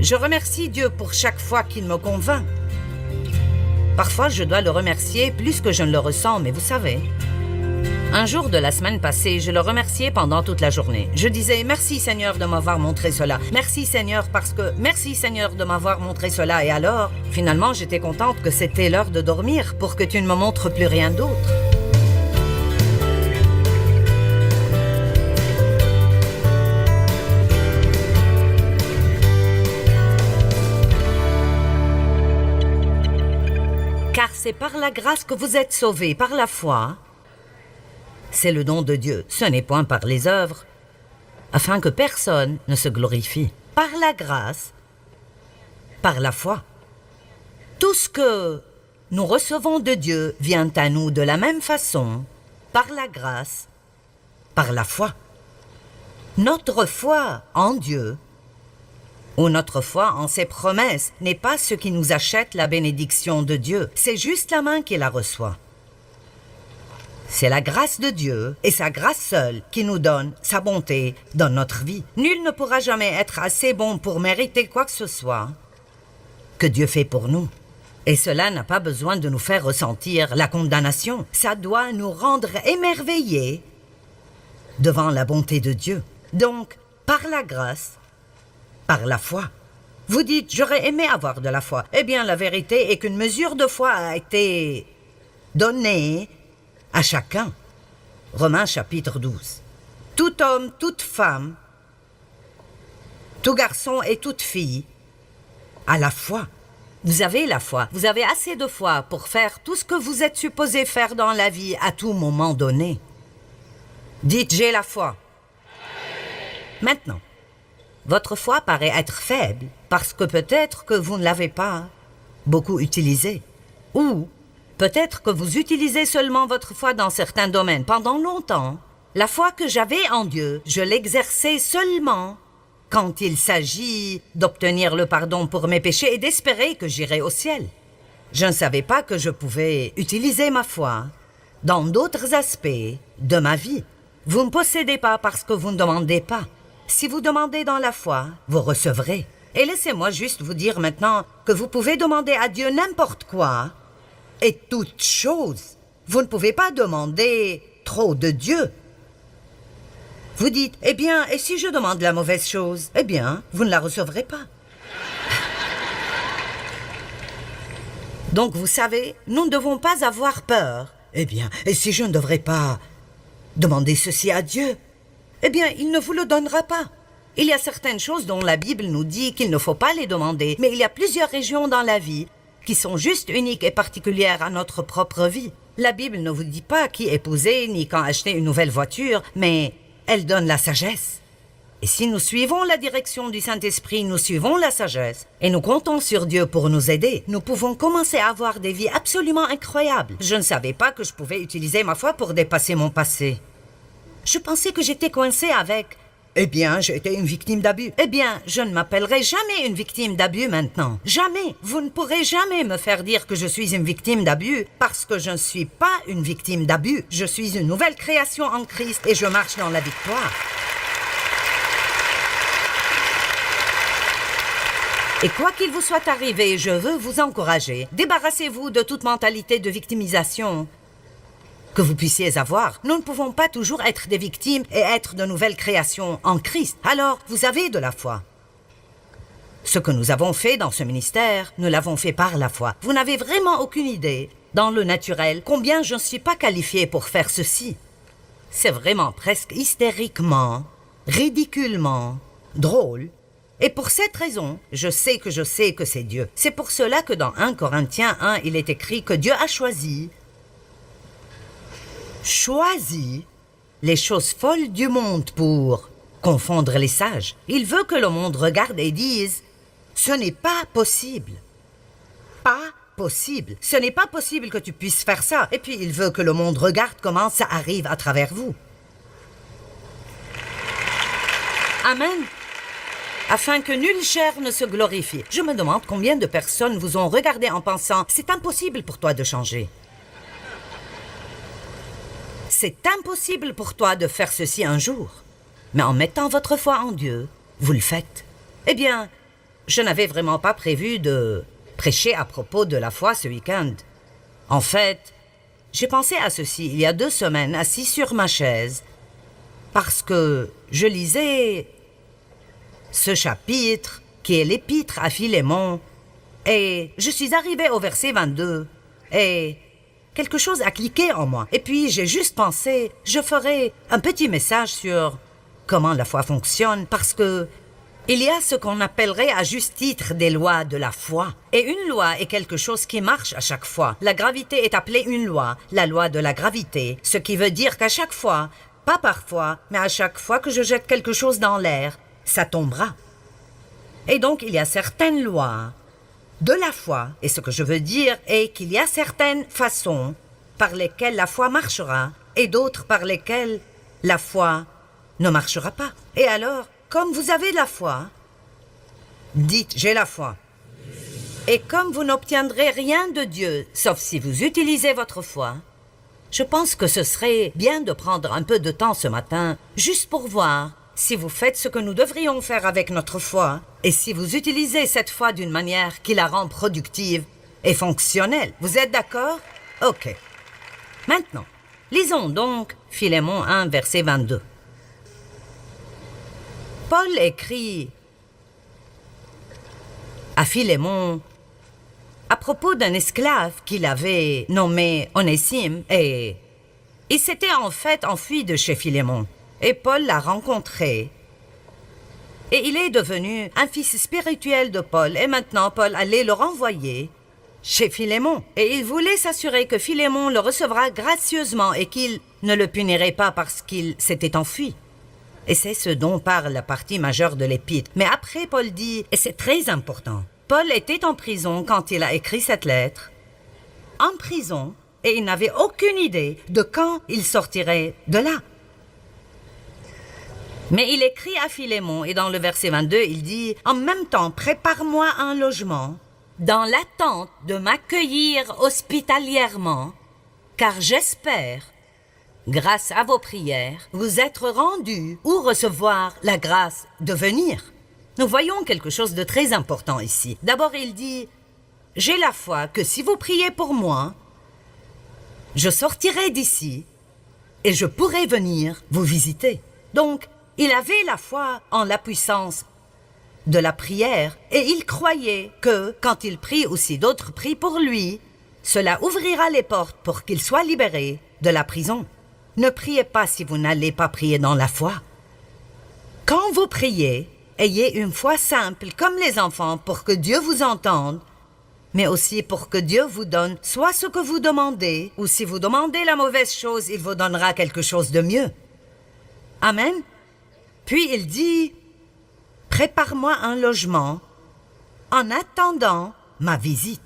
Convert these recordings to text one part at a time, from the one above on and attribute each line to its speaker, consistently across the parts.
Speaker 1: Je remercie Dieu pour chaque fois qu'il me convainc. Parfois, je dois le remercier plus que je ne le ressens, mais vous savez. Un jour de la semaine passée, je le remerciais pendant toute la journée. Je disais « Merci Seigneur de m'avoir montré cela. Merci Seigneur parce que... Merci Seigneur de m'avoir montré cela. » Et alors, finalement, j'étais contente que c'était l'heure de dormir pour que tu ne me montres plus rien d'autre. Car c'est par la grâce que vous êtes sauvés, par la foi. C'est le don de Dieu, ce n'est point par les œuvres, afin que personne ne se glorifie. Par la grâce, par la foi. Tout ce que nous recevons de Dieu vient à nous de la même façon, par la grâce, par la foi. Notre foi en Dieu, ou notre foi en ses promesses, n'est pas ce qui nous achète la bénédiction de Dieu. C'est juste la main qui la reçoit. C'est la grâce de Dieu et sa grâce seule qui nous donne sa bonté dans notre vie. Nul ne pourra jamais être assez bon pour mériter quoi que ce soit que Dieu fait pour nous. Et cela n'a pas besoin de nous faire ressentir la condamnation. Ça doit nous rendre émerveillés devant la bonté de Dieu. Donc, par la grâce, par la foi. Vous dites, j'aurais aimé avoir de la foi. Eh bien, la vérité est qu'une mesure de foi a été donnée à chacun. Romains chapitre 12. Tout homme, toute femme, tout garçon et toute fille a la foi. Vous avez la foi. Vous avez assez de foi pour faire tout ce que vous êtes supposé faire dans la vie à tout moment donné. Dites, j'ai la foi. Maintenant, votre foi paraît être faible parce que peut-être que vous ne l'avez pas beaucoup utilisée. Ou peut-être que vous utilisez seulement votre foi dans certains domaines. Pendant longtemps, la foi que j'avais en Dieu, je l'exerçais seulement quand il s'agit d'obtenir le pardon pour mes péchés et d'espérer que j'irai au ciel. Je ne savais pas que je pouvais utiliser ma foi dans d'autres aspects de ma vie. Vous ne possédez pas parce que vous ne demandez pas. Si vous demandez dans la foi, vous recevrez. Et laissez-moi juste vous dire maintenant que vous pouvez demander à Dieu n'importe quoi et toute chose. Vous ne pouvez pas demander trop de Dieu. Vous dites, eh bien, et si je demande la mauvaise chose? Eh bien, vous ne la recevrez pas. Donc, vous savez, nous ne devons pas avoir peur. Eh bien, et si je ne devrais pas demander ceci à Dieu? Eh bien, il ne vous le donnera pas. Il y a certaines choses dont la Bible nous dit qu'il ne faut pas les demander, mais il y a plusieurs régions dans la vie qui sont juste uniques et particulières à notre propre vie. La Bible ne vous dit pas qui épouser ni quand acheter une nouvelle voiture, mais elle donne la sagesse. Et si nous suivons la direction du Saint-Esprit, nous suivons la sagesse, et nous comptons sur Dieu pour nous aider, nous pouvons commencer à avoir des vies absolument incroyables. Je ne savais pas que je pouvais utiliser ma foi pour dépasser mon passé. Je pensais que j'étais coincée avec... Eh bien, j'ai été une victime d'abus. Eh bien, je ne m'appellerai jamais une victime d'abus maintenant. Jamais. Vous ne pourrez jamais me faire dire que je suis une victime d'abus parce que je ne suis pas une victime d'abus. Je suis une nouvelle création en Christ et je marche dans la victoire. Et quoi qu'il vous soit arrivé, je veux vous encourager. Débarrassez-vous de toute mentalité de victimisation que vous puissiez avoir. Nous ne pouvons pas toujours être des victimes et être de nouvelles créations en Christ. Alors, vous avez de la foi. Ce que nous avons fait dans ce ministère, nous l'avons fait par la foi. Vous n'avez vraiment aucune idée, dans le naturel, combien je ne suis pas qualifiée pour faire ceci. C'est vraiment presque hystériquement, ridiculement, drôle. Et pour cette raison, je sais que c'est Dieu. C'est pour cela que dans 1 Corinthiens 1, il est écrit que Dieu a choisi les choses folles du monde pour confondre les sages. Il veut que le monde regarde et dise « Ce n'est pas possible. Pas possible. Ce n'est pas possible que tu puisses faire ça. » Et puis il veut que le monde regarde comment ça arrive à travers vous. Amen. Afin que nulle chair ne se glorifie. Je me demande combien de personnes vous ont regardé en pensant « C'est impossible pour toi de changer. » C'est impossible pour toi de faire ceci un jour. Mais en mettant votre foi en Dieu, vous le faites. Eh bien, je n'avais vraiment pas prévu de prêcher à propos de la foi ce week-end. En fait, j'ai pensé à ceci il y a 2 semaines, assis sur ma chaise, parce que je lisais ce chapitre qui est l'épître à Philémon, et je suis arrivé au verset 22, et quelque chose a cliqué en moi. Et puis j'ai juste pensé, je ferai un petit message sur comment la foi fonctionne, parce que il y a ce qu'on appellerait à juste titre des lois de la foi. Et une loi est quelque chose qui marche à chaque fois. La gravité est appelée une loi, la loi de la gravité, ce qui veut dire qu'à chaque fois, pas parfois, mais à chaque fois que je jette quelque chose dans l'air, ça tombera. Et donc il y a certaines lois de la foi, et ce que je veux dire est qu'il y a certaines façons par lesquelles la foi marchera, et d'autres par lesquelles la foi ne marchera pas. Et alors, comme vous avez la foi, dites « j'ai la foi ». Et comme vous n'obtiendrez rien de Dieu, sauf si vous utilisez votre foi, je pense que ce serait bien de prendre un peu de temps ce matin, juste pour voir si vous faites ce que nous devrions faire avec notre foi, et si vous utilisez cette foi d'une manière qui la rend productive et fonctionnelle. Vous êtes d'accord? Ok. Maintenant, lisons donc Philémon 1, verset 22. Paul écrit à Philémon à propos d'un esclave qu'il avait nommé Onésime, et il s'était en fait enfui de chez Philémon. Et Paul l'a rencontré. Et il est devenu un fils spirituel de Paul. Et maintenant, Paul allait le renvoyer chez Philémon. Et il voulait s'assurer que Philémon le recevra gracieusement et qu'il ne le punirait pas parce qu'il s'était enfui. Et c'est ce dont parle la partie majeure de l'épître. Mais après, Paul dit, et c'est très important, Paul était en prison quand il a écrit cette lettre. En prison, et il n'avait aucune idée de quand il sortirait de là. Mais il écrit à Philémon, et dans le verset 22, il dit « En même temps, prépare-moi un logement, dans l'attente de m'accueillir hospitalièrement, car j'espère, grâce à vos prières, vous être rendu ou recevoir la grâce de venir. » Nous voyons quelque chose de très important ici. D'abord, il dit « J'ai la foi que si vous priez pour moi, je sortirai d'ici et je pourrai venir vous visiter. » Donc, il avait la foi en la puissance de la prière et il croyait que, quand il prie ou si d'autres prient pour lui, cela ouvrira les portes pour qu'il soit libéré de la prison. Ne priez pas si vous n'allez pas prier dans la foi. Quand vous priez, ayez une foi simple comme les enfants pour que Dieu vous entende, mais aussi pour que Dieu vous donne soit ce que vous demandez, ou si vous demandez la mauvaise chose, il vous donnera quelque chose de mieux. Amen. Puis il dit, « Prépare-moi un logement en attendant ma visite. »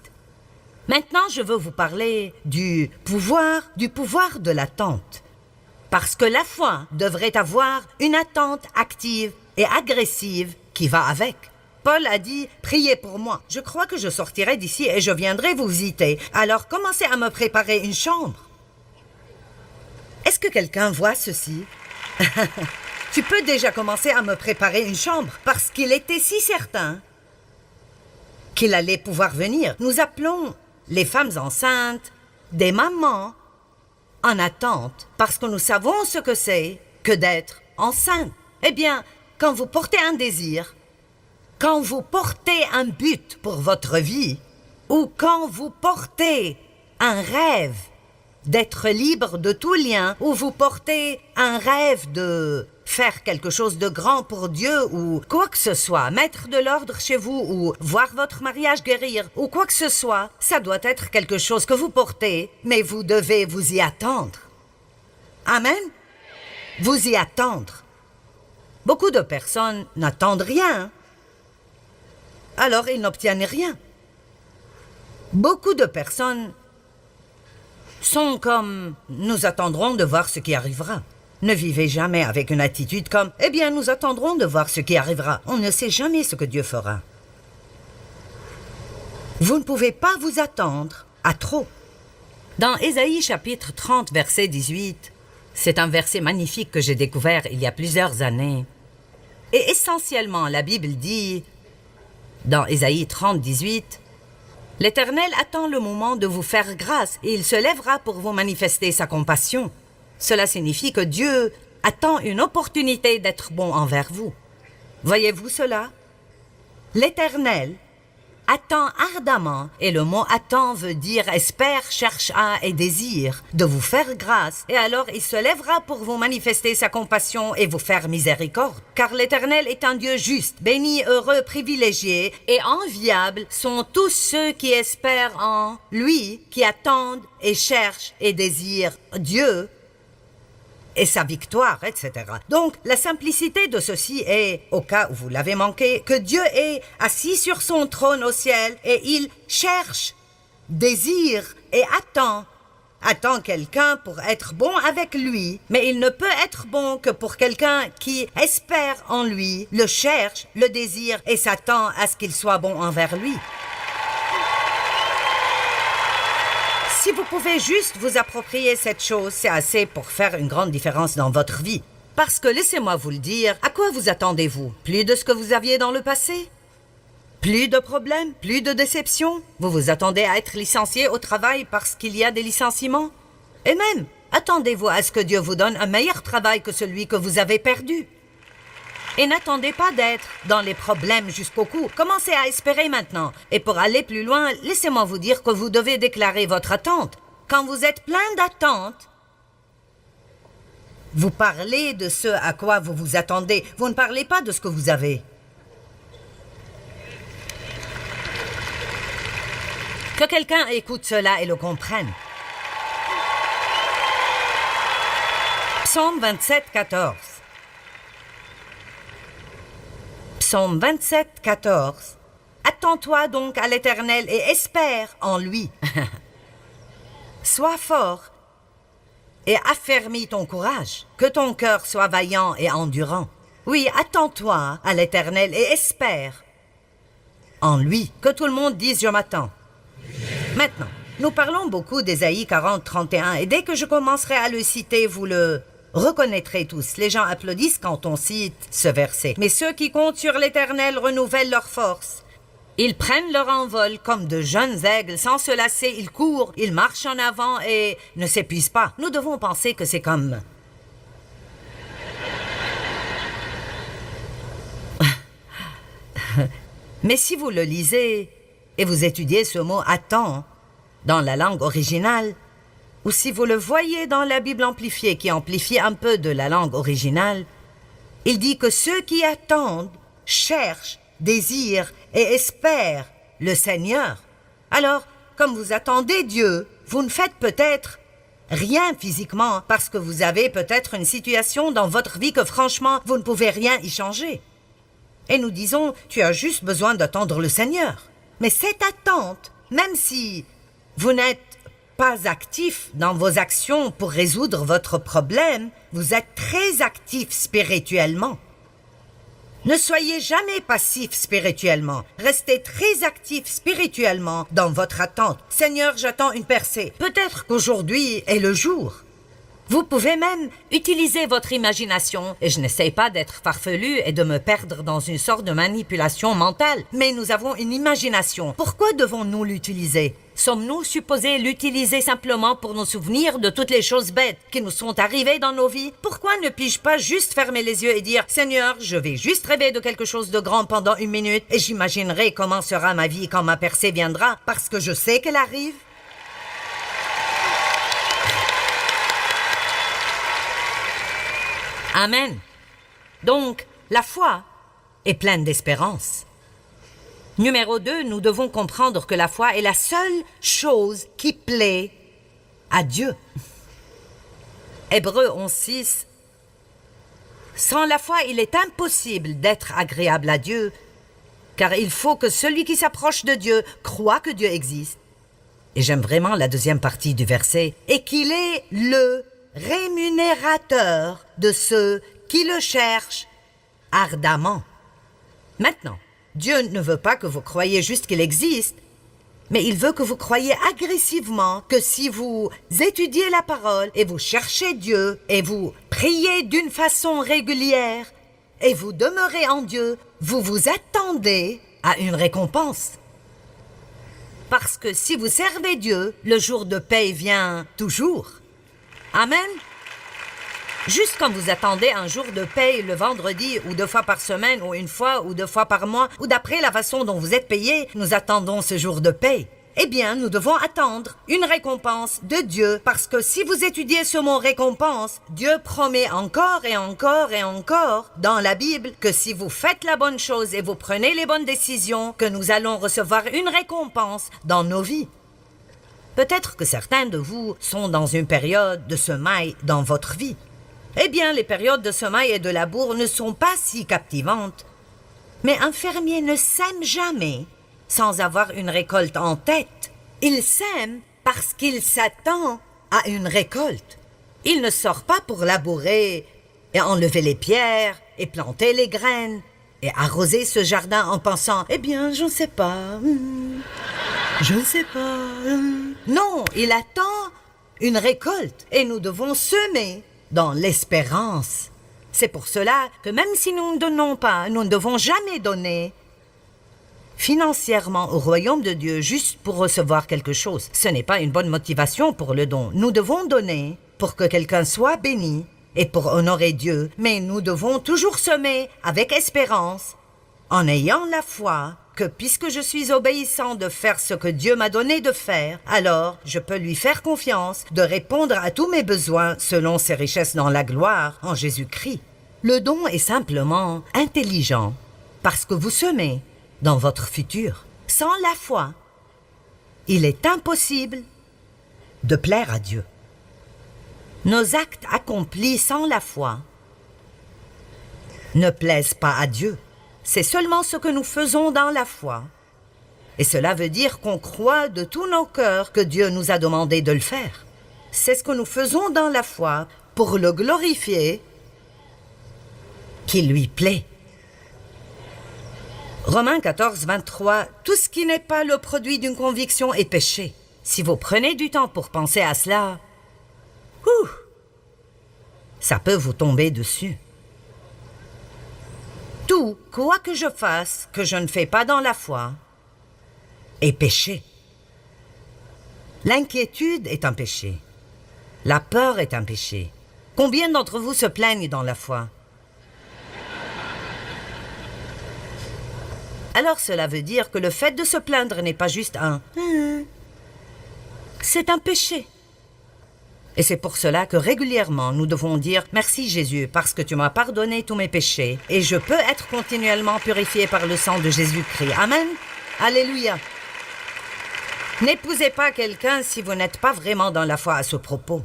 Speaker 1: Maintenant, je veux vous parler du pouvoir de l'attente. Parce que la foi devrait avoir une attente active et agressive qui va avec. Paul a dit, « Priez pour moi. Je crois que je sortirai d'ici et je viendrai vous visiter. Alors commencez à me préparer une chambre. » Est-ce que quelqu'un voit ceci? Tu peux déjà commencer à me préparer une chambre parce qu'il était si certain qu'il allait pouvoir venir. Nous appelons les femmes enceintes des mamans en attente parce que nous savons ce que c'est que d'être enceinte. Eh bien, quand vous portez un désir, quand vous portez un but pour votre vie, ou quand vous portez un rêve d'être libre de tout lien, ou vous portez un rêve de faire quelque chose de grand pour Dieu, ou quoi que ce soit, mettre de l'ordre chez vous, ou voir votre mariage guérir, ou quoi que ce soit, ça doit être quelque chose que vous portez, mais vous devez vous y attendre. Amen? Vous y attendre. Beaucoup de personnes n'attendent rien. Alors ils n'obtiennent rien. Beaucoup de personnes sont comme « nous attendrons de voir ce qui arrivera ». Ne vivez jamais avec une attitude comme « eh bien, nous attendrons de voir ce qui arrivera ». On ne sait jamais ce que Dieu fera. Vous ne pouvez pas vous attendre à trop. Dans Ésaïe chapitre 30, verset 18, c'est un verset magnifique que j'ai découvert il y a plusieurs années. Et essentiellement, la Bible dit « Dans Ésaïe 30, 18, « L'Éternel attend le moment de vous faire grâce et il se lèvera pour vous manifester sa compassion. » Cela signifie que Dieu attend une opportunité d'être bon envers vous. Voyez-vous cela? L'Éternel attend ardemment, et le mot attend veut dire espère, cherche à et désire, de vous faire grâce, et alors il se lèvera pour vous manifester sa compassion et vous faire miséricorde. Car l'Éternel est un Dieu juste, béni, heureux, privilégié, et enviable sont tous ceux qui espèrent en lui, qui attendent et cherchent et désirent Dieu et sa victoire, etc. Donc, la simplicité de ceci est, au cas où vous l'avez manqué, que Dieu est assis sur son trône au ciel et il cherche, désire et attend quelqu'un pour être bon avec lui, mais il ne peut être bon que pour quelqu'un qui espère en lui, le cherche, le désire et s'attend à ce qu'il soit bon envers lui. Si vous pouvez juste vous approprier cette chose, c'est assez pour faire une grande différence dans votre vie. Parce que, laissez-moi vous le dire, à quoi vous attendez-vous? Plus de ce que vous aviez dans le passé? Plus de problèmes? Plus de déceptions? Vous vous attendez à être licencié au travail parce qu'il y a des licenciements? Et même, attendez-vous à ce que Dieu vous donne un meilleur travail que celui que vous avez perdu? Et n'attendez pas d'être dans les problèmes jusqu'au cou. Commencez à espérer maintenant. Et pour aller plus loin, laissez-moi vous dire que vous devez déclarer votre attente. Quand vous êtes plein d'attentes, vous parlez de ce à quoi vous vous attendez. Vous ne parlez pas de ce que vous avez. Que quelqu'un écoute cela et le comprenne. Psaume 27, 14. Psaume 27, 14. Attends-toi donc à l'Éternel et espère en lui. Sois fort et affermis ton courage. Que ton cœur soit vaillant et endurant. Oui, attends-toi à l'Éternel et espère en lui. Que tout le monde dise « Je m'attends ». Maintenant, nous parlons beaucoup d'Ésaïe 40, 31 et dès que je commencerai à le citer, vous le reconnaîtrez tous. Les gens applaudissent quand on cite ce verset. Mais ceux qui comptent sur l'Éternel renouvellent leur force. Ils prennent leur envol comme de jeunes aigles. Sans se lasser, ils courent, ils marchent en avant et ne s'épuisent pas. Nous devons penser que c'est comme... Mais si vous le lisez et vous étudiez ce mot « attend » dans la langue originale, ou si vous le voyez dans la Bible amplifiée, qui amplifie un peu de la langue originale, il dit que ceux qui attendent, cherchent, désirent et espèrent le Seigneur. Alors, comme vous attendez Dieu, vous ne faites peut-être rien physiquement parce que vous avez peut-être une situation dans votre vie que franchement, vous ne pouvez rien y changer. Et nous disons, tu as juste besoin d'attendre le Seigneur. Mais cette attente, même si vous n'êtes pas actif dans vos actions pour résoudre votre problème, vous êtes très actif spirituellement. Ne soyez jamais passif spirituellement. Restez très actif spirituellement dans votre attente. Seigneur, j'attends une percée. Peut-être qu'aujourd'hui est le jour. Vous pouvez même utiliser votre imagination. Et je n'essaie pas d'être farfelu et de me perdre dans une sorte de manipulation mentale. Mais nous avons une imagination. Pourquoi devons-nous l'utiliser? Sommes-nous supposés l'utiliser simplement pour nous souvenir de toutes les choses bêtes qui nous sont arrivées dans nos vies? Pourquoi ne puis-je pas juste fermer les yeux et dire « Seigneur, je vais juste rêver de quelque chose de grand pendant 1 minute et j'imaginerai comment sera ma vie quand ma percée viendra parce que je sais qu'elle arrive ?» Amen. Donc, la foi est pleine d'espérance. Numéro 2, nous devons comprendre que la foi est la seule chose qui plaît à Dieu. Hébreux 11:6. Sans la foi, il est impossible d'être agréable à Dieu, car il faut que celui qui s'approche de Dieu croit que Dieu existe. Et j'aime vraiment la deuxième partie du verset, et qu'il est le rémunérateur de ceux qui le cherchent ardemment. Maintenant, Dieu ne veut pas que vous croyiez juste qu'il existe, mais il veut que vous croyiez agressivement que si vous étudiez la parole et vous cherchez Dieu et vous priez d'une façon régulière et vous demeurez en Dieu, vous vous attendez à une récompense. Parce que si vous servez Dieu, le jour de paye vient toujours. Amen. Juste quand vous attendez un jour de paye le vendredi ou 2 fois par semaine ou 1 fois ou 2 fois par mois ou d'après la façon dont vous êtes payé, nous attendons ce jour de paye. Eh bien, nous devons attendre une récompense de Dieu parce que si vous étudiez ce mot récompense, Dieu promet encore et encore et encore dans la Bible que si vous faites la bonne chose et vous prenez les bonnes décisions, que nous allons recevoir une récompense dans nos vies. Peut-être que certains de vous sont dans une période de semaille dans votre vie. Eh bien, les périodes de semaille et de labour ne sont pas si captivantes. Mais un fermier ne sème jamais sans avoir une récolte en tête. Il sème parce qu'il s'attend à une récolte. Il ne sort pas pour labourer et enlever les pierres et planter les graines et arroser ce jardin en pensant « Eh bien, je ne sais pas, je ne sais pas. » Non, il attend une récolte et nous devons semer dans l'espérance. C'est pour cela que même si nous ne donnons pas, nous ne devons jamais donner financièrement au royaume de Dieu juste pour recevoir quelque chose. Ce n'est pas une bonne motivation pour le don. Nous devons donner pour que quelqu'un soit béni et pour honorer Dieu, mais nous devons toujours semer avec espérance, en ayant la foi que puisque je suis obéissant de faire ce que Dieu m'a donné de faire, alors je peux lui faire confiance de répondre à tous mes besoins selon ses richesses dans la gloire en Jésus-Christ. Le don est simplement intelligent parce que vous semez dans votre futur. Sans la foi, il est impossible de plaire à Dieu. Nos actes accomplis sans la foi ne plaisent pas à Dieu. C'est seulement ce que nous faisons dans la foi. Et cela veut dire qu'on croit de tout nos cœurs que Dieu nous a demandé de le faire. C'est ce que nous faisons dans la foi pour le glorifier, qui lui plaît. Romains 14, 23, tout ce qui n'est pas le produit d'une conviction est péché. Si vous prenez du temps pour penser à cela, ça peut vous tomber dessus. Tout, quoi que je fasse, que je ne fais pas dans la foi, est péché. L'inquiétude est un péché. La peur est un péché. Combien d'entre vous se plaignent dans la foi? Alors cela veut dire que le fait de se plaindre n'est pas juste un « c'est un péché ». Et c'est pour cela que régulièrement nous devons dire « Merci Jésus parce que tu m'as pardonné tous mes péchés et je peux être continuellement purifié par le sang de Jésus-Christ. » Amen. Alléluia. N'épousez pas quelqu'un si vous n'êtes pas vraiment dans la foi à ce propos.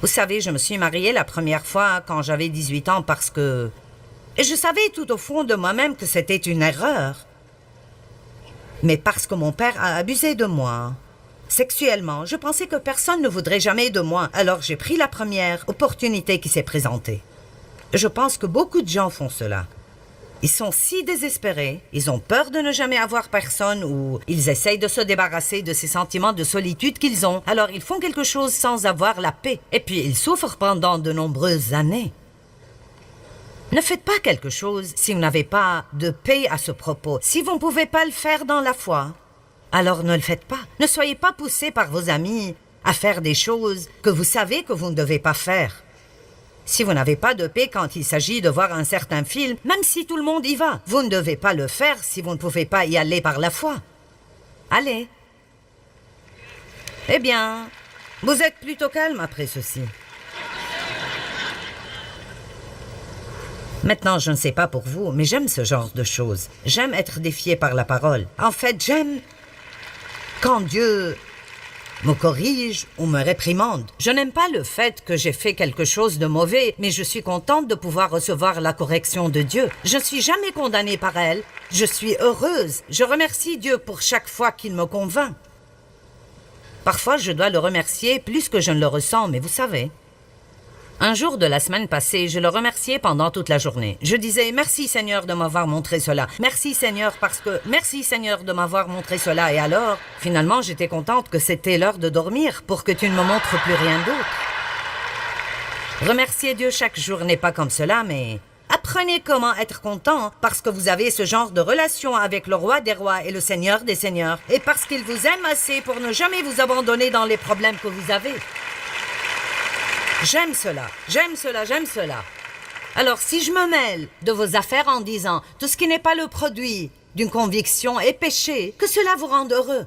Speaker 1: Vous savez, je me suis mariée la première fois quand j'avais 18 ans parce que... Et je savais tout au fond de moi-même que c'était une erreur. Mais parce que mon père a abusé de moi, sexuellement, je pensais que personne ne voudrait jamais de moi. Alors j'ai pris la première opportunité qui s'est présentée. Je pense que beaucoup de gens font cela. Ils sont si désespérés, ils ont peur de ne jamais avoir personne ou ils essayent de se débarrasser de ces sentiments de solitude qu'ils ont. Alors ils font quelque chose sans avoir la paix. Et puis ils souffrent pendant de nombreuses années. Ne faites pas quelque chose si vous n'avez pas de paix à ce propos. Si vous ne pouvez pas le faire dans la foi, alors ne le faites pas. Ne soyez pas poussés par vos amis à faire des choses que vous savez que vous ne devez pas faire. Si vous n'avez pas de paix quand il s'agit de voir un certain film, même si tout le monde y va, vous ne devez pas le faire si vous ne pouvez pas y aller par la foi. Allez. Eh bien, vous êtes plutôt calme après ceci. Maintenant, je ne sais pas pour vous, mais j'aime ce genre de choses. J'aime être défié par la parole. En fait, j'aime quand Dieu me corrige ou me réprimande. Je n'aime pas le fait que j'ai fait quelque chose de mauvais, mais je suis contente de pouvoir recevoir la correction de Dieu. Je ne suis jamais condamnée par elle. Je suis heureuse. Je remercie Dieu pour chaque fois qu'il me convainc. Parfois, je dois le remercier plus que je ne le ressens, mais vous savez... Un jour de la semaine passée, je le remerciais pendant toute la journée. Je disais « Merci Seigneur de m'avoir montré cela. Merci Seigneur parce que... Merci Seigneur de m'avoir montré cela. » Et alors, finalement, j'étais contente que c'était l'heure de dormir pour que tu ne me montres plus rien d'autre. Remercier Dieu chaque jour n'est pas comme cela, mais Apprenez comment être content parce que vous avez ce genre de relation avec le roi des rois et le seigneur des seigneurs et parce qu'il vous aime assez pour ne jamais vous abandonner dans les problèmes que vous avez. J'aime cela, j'aime cela, j'aime cela. Alors si je me mêle de vos affaires en disant tout ce qui n'est pas le produit d'une conviction est péché, que cela vous rende heureux.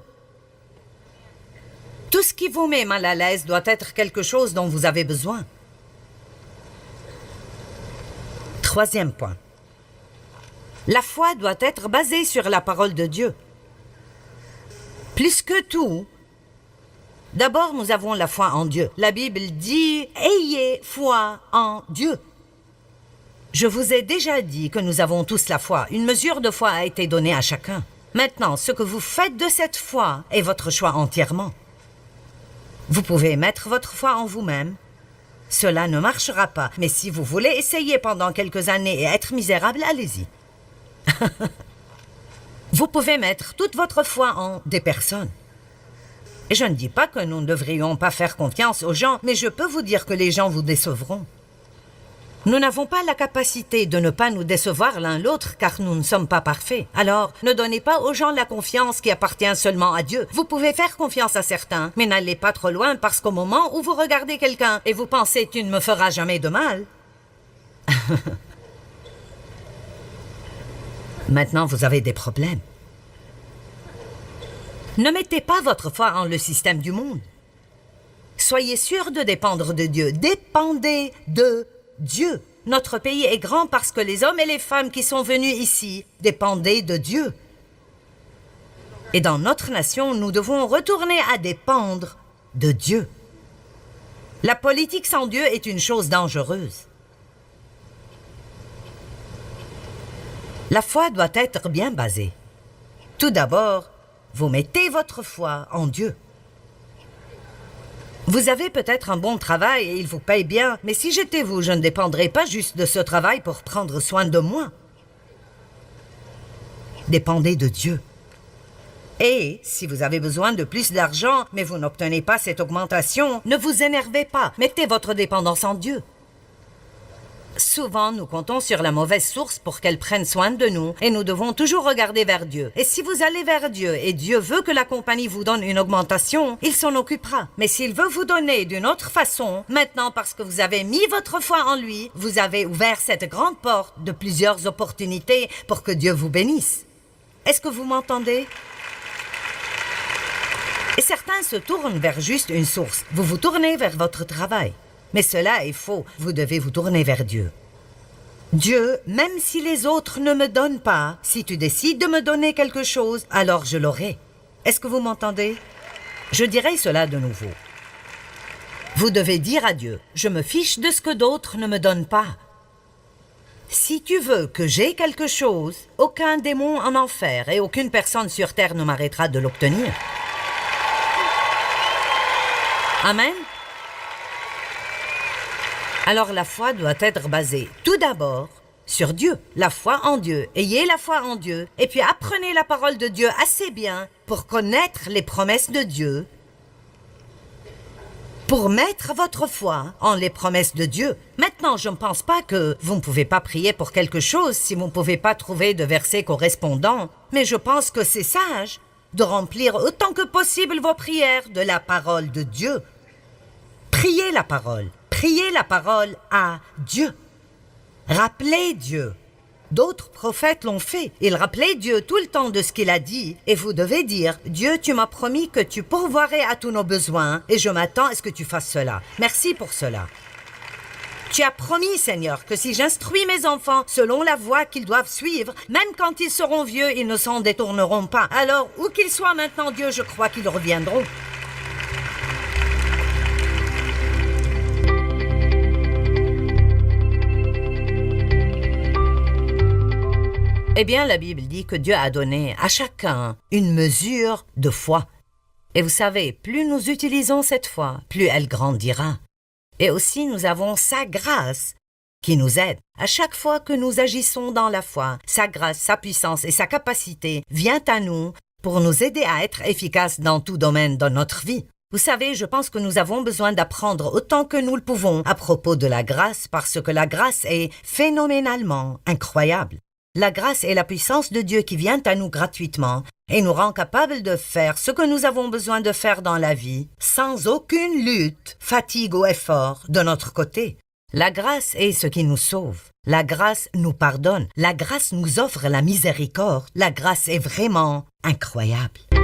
Speaker 1: Tout ce qui vous met mal à l'aise doit être quelque chose dont vous avez besoin. Troisième point. La foi doit être basée sur la parole de Dieu. Plus que tout, d'abord nous avons la foi en Dieu. La Bible dit « Ayez foi en Dieu ». Je vous ai déjà dit que nous avons tous la foi. Une mesure de foi a été donnée à chacun. Maintenant, ce que vous faites de cette foi est votre choix entièrement. Vous pouvez mettre votre foi en vous-même. Cela ne marchera pas, mais si vous voulez essayer pendant quelques années et être misérable, allez-y. Vous pouvez mettre toute votre foi en des personnes. Et je ne dis pas que nous ne devrions pas faire confiance aux gens, mais je peux vous dire que les gens vous décevront. Nous n'avons pas la capacité de ne pas nous décevoir l'un l'autre car nous ne sommes pas parfaits. Alors, ne donnez pas aux gens la confiance qui appartient seulement à Dieu. Vous pouvez faire confiance à certains, mais n'allez pas trop loin parce qu'au moment où vous regardez quelqu'un et vous pensez « tu ne me feras jamais de mal », maintenant vous avez des problèmes. Ne mettez pas votre foi en le système du monde. Soyez sûr de dépendre de Dieu. Dépendez de Dieu. Notre pays est grand parce que les hommes et les femmes qui sont venus ici dépendaient de Dieu. Et dans notre nation, nous devons retourner à dépendre de Dieu. La politique sans Dieu est une chose dangereuse. La foi doit être bien basée. Tout d'abord, vous mettez votre foi en Dieu. Vous avez peut-être un bon travail et il vous paye bien, mais si j'étais vous, je ne dépendrais pas juste de ce travail pour prendre soin de moi. Dépendez de Dieu. Et si vous avez besoin de plus d'argent, mais vous n'obtenez pas cette augmentation, ne vous énervez pas, mettez votre dépendance en Dieu. Souvent, nous comptons sur la mauvaise source pour qu'elle prenne soin de nous et nous devons toujours regarder vers Dieu. Et si vous allez vers Dieu et Dieu veut que la compagnie vous donne une augmentation, il s'en occupera. Mais s'il veut vous donner d'une autre façon, maintenant parce que vous avez mis votre foi en lui, vous avez ouvert cette grande porte de plusieurs opportunités pour que Dieu vous bénisse. Est-ce que vous m'entendez? Et certains se tournent vers juste une source. Vous vous tournez vers votre travail. Mais cela est faux. Vous devez vous tourner vers Dieu. Dieu, même si les autres ne me donnent pas, si tu décides de me donner quelque chose, alors je l'aurai. Est-ce que vous m'entendez? Je dirai cela de nouveau. Vous devez dire à Dieu, je me fiche de ce que d'autres ne me donnent pas. Si tu veux que j'aie quelque chose, aucun démon en enfer et aucune personne sur terre ne m'arrêtera de l'obtenir. Amen. Alors la foi doit être basée tout d'abord sur Dieu, la foi en Dieu. Ayez la foi en Dieu et puis apprenez la parole de Dieu assez bien pour connaître les promesses de Dieu, pour mettre votre foi en les promesses de Dieu. Maintenant, je ne pense pas que vous ne pouvez pas prier pour quelque chose si vous ne pouvez pas trouver de versets correspondants, mais je pense que c'est sage de remplir autant que possible vos prières de la parole de Dieu. Priez la parole. Priez la parole à Dieu. Rappelez Dieu. D'autres prophètes l'ont fait. Ils rappelaient Dieu tout le temps de ce qu'il a dit. Et vous devez dire, Dieu, tu m'as promis que tu pourvoirais à tous nos besoins et je m'attends à ce que tu fasses cela. Merci pour cela. Tu as promis, Seigneur, que si j'instruis mes enfants selon la voie qu'ils doivent suivre, même quand ils seront vieux, ils ne s'en détourneront pas. Alors, où qu'ils soient maintenant, Dieu, je crois qu'ils reviendront. Eh bien, la Bible dit que Dieu a donné à chacun une mesure de foi. Et vous savez, plus nous utilisons cette foi, plus elle grandira. Et aussi, nous avons sa grâce qui nous aide. À chaque fois que nous agissons dans la foi, sa grâce, sa puissance et sa capacité viennent à nous pour nous aider à être efficaces dans tout domaine de notre vie. Vous savez, je pense que nous avons besoin d'apprendre autant que nous le pouvons à propos de la grâce parce que la grâce est phénoménalement incroyable. La grâce est la puissance de Dieu qui vient à nous gratuitement et nous rend capables de faire ce que nous avons besoin de faire dans la vie sans aucune lutte, fatigue ou effort de notre côté. La grâce est ce qui nous sauve. La grâce nous pardonne. La grâce nous offre la miséricorde. La grâce est vraiment incroyable.